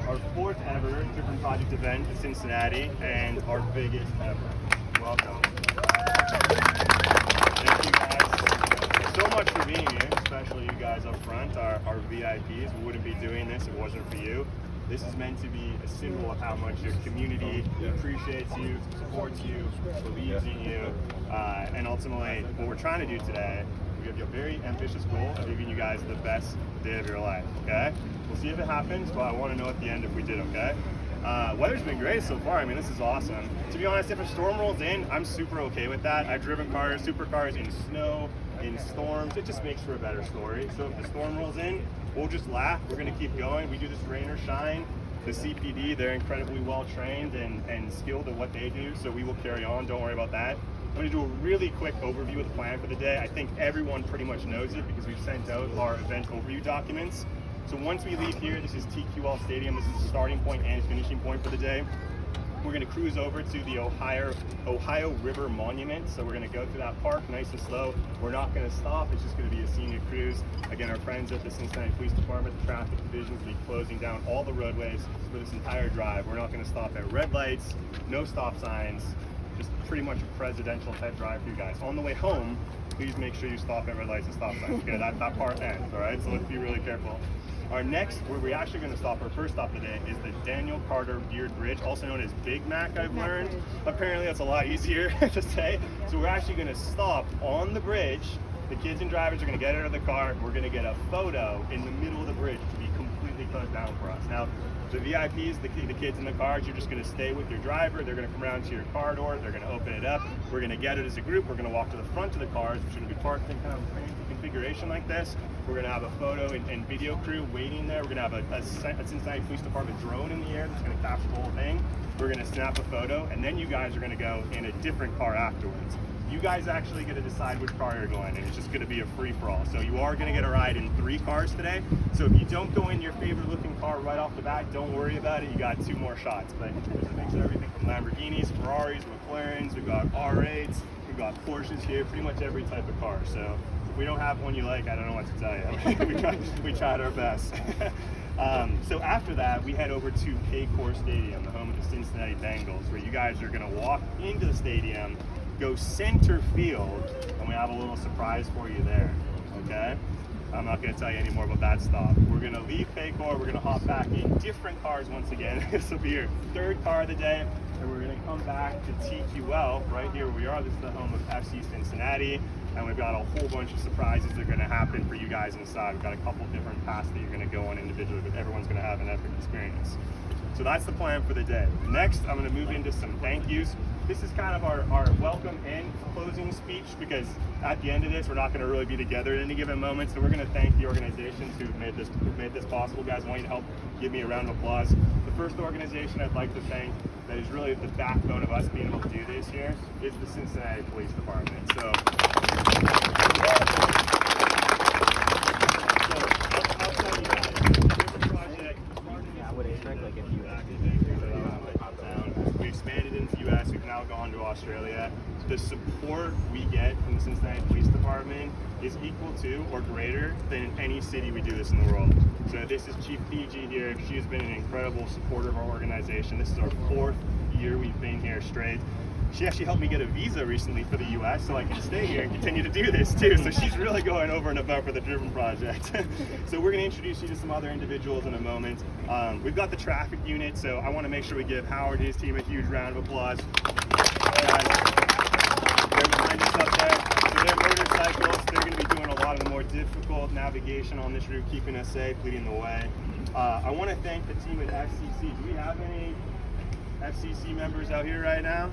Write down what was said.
our fourth ever Driven Project event in Cincinnati and our biggest ever. Welcome. Thank you guys so much for being here, especially you guys up front, our VIPs. We wouldn't be doing this if it wasn't for you. This is meant to be a symbol of how much your community appreciates you, supports you, believes in you, and ultimately what we're trying to do today, we have a very ambitious goal of giving you guys the best day of your life, okay? We'll see if it happens, but I want to know at the end if we did, okay? Weather's been great so far. I mean, this is awesome. To be honest, if a storm rolls in, I'm super okay with that. I've driven cars, supercars in snow, in storms. It just makes for a better story. So if the storm rolls in, we'll just laugh. We're going to keep going. We do this rain or shine. The CPD, they're incredibly well trained and skilled at what they do, so we will carry on. Don't worry about that. I'm going to do a really quick overview of the plan for the day. I think everyone pretty much knows it because we've sent out our event overview documents. So once we leave here, this is TQL Stadium. This is the starting point and finishing point for the day. We're going to cruise over to the Ohio River Monument. So we're going to go through that park nice and slow. We're not going to stop. It's just going to be a scenic cruise. Again, our friends at the Cincinnati Police Department, the traffic division, will be closing down all the roadways for this entire drive. We're not going to stop at red lights, no stop signs, just pretty much a presidential type drive for you guys. On the way home, please make sure you stop at red lights and stop signs. Okay, that part ends, all right? So let's be really careful. Our next, where we're actually going to stop, our first stop today, is the Daniel Carter Beard Bridge, also known as Big Mac, I've learned. Apparently that's a lot easier to say. So we're actually going to stop on the bridge. The kids and drivers are going to get out of the car. We're going to get a photo in the middle of the bridge to be completely closed down for us. Now, the VIPs, the kids in the cars, you're just going to stay with your driver. They're going to come around to your car door. They're going to open it up. We're going to get it as a group. We're going to walk to the front of the cars, which are going to be parked in kind of a crazy configuration like this. We're going to have a photo and video crew waiting there. We're going to have a Cincinnati Police Department drone in the air that's going to capture the whole thing. We're going to snap a photo, and then you guys are going to go in a different car afterwards. You guys actually get to decide which car you're going in. It's just going to be a free-for-all. So you are going to get a ride in 3 cars today. So if you don't go in your favorite-looking car right off the bat, don't worry about it. You got 2 more shots. But there's a mix of everything from Lamborghinis, Ferraris, McLarens. We've got R8s. We've got Porsches here. Pretty much every type of car. So if we don't have one you like, I don't know what to tell you. we tried our best. So after that, we head over to Paycor Stadium, the home of the Cincinnati Bengals, where you guys are going to walk into the stadium, go center field, and we have a little surprise for you there, okay? I'm not going to tell you any more about that stop. We're going to leave Paycor, we're going to hop back in different cars once again. This will be your 3rd car of the day, and we're going to come back to TQL right here where we are. This is the home of FC Cincinnati, and we've got a whole bunch of surprises that are going to happen for you guys inside. We've got a couple different paths that you're going to go on individually, but everyone's going to have an epic experience. So that's the plan for the day. Next, I'm going to move into some thank yous. This is kind of our welcome and closing speech, because at the end of this, we're not going to really be together at any given moment. So we're going to thank the organizations who've made this possible. Guys, I want you to help give me a round of applause. The first organization I'd like to thank that is really the backbone of us being able to do this here is the Cincinnati Police Department. So I'll tell you guys, this project, I would expect like if you we expanded into the U.S. We've now gone to Australia. The support we get from the Cincinnati Police Department is equal to or greater than in any city we do this in the world. So this is Chief PG here. She has been an incredible supporter of our organization. This is our 4th year we've been here straight. She actually helped me get a visa recently for the U.S. so I can stay here and continue to do this too. So she's really going over and above for the Driven Project. So we're going to introduce you to some other individuals in a moment. We've got the traffic unit, so I want to make sure we give Howard and his team a huge round of applause. They're behind us up there. So they're motorcycles. They're going to be doing a lot of the more difficult navigation on this route, keeping us safe, leading the way. I want to thank the team at FCC. Do we have any FCC members out here right now?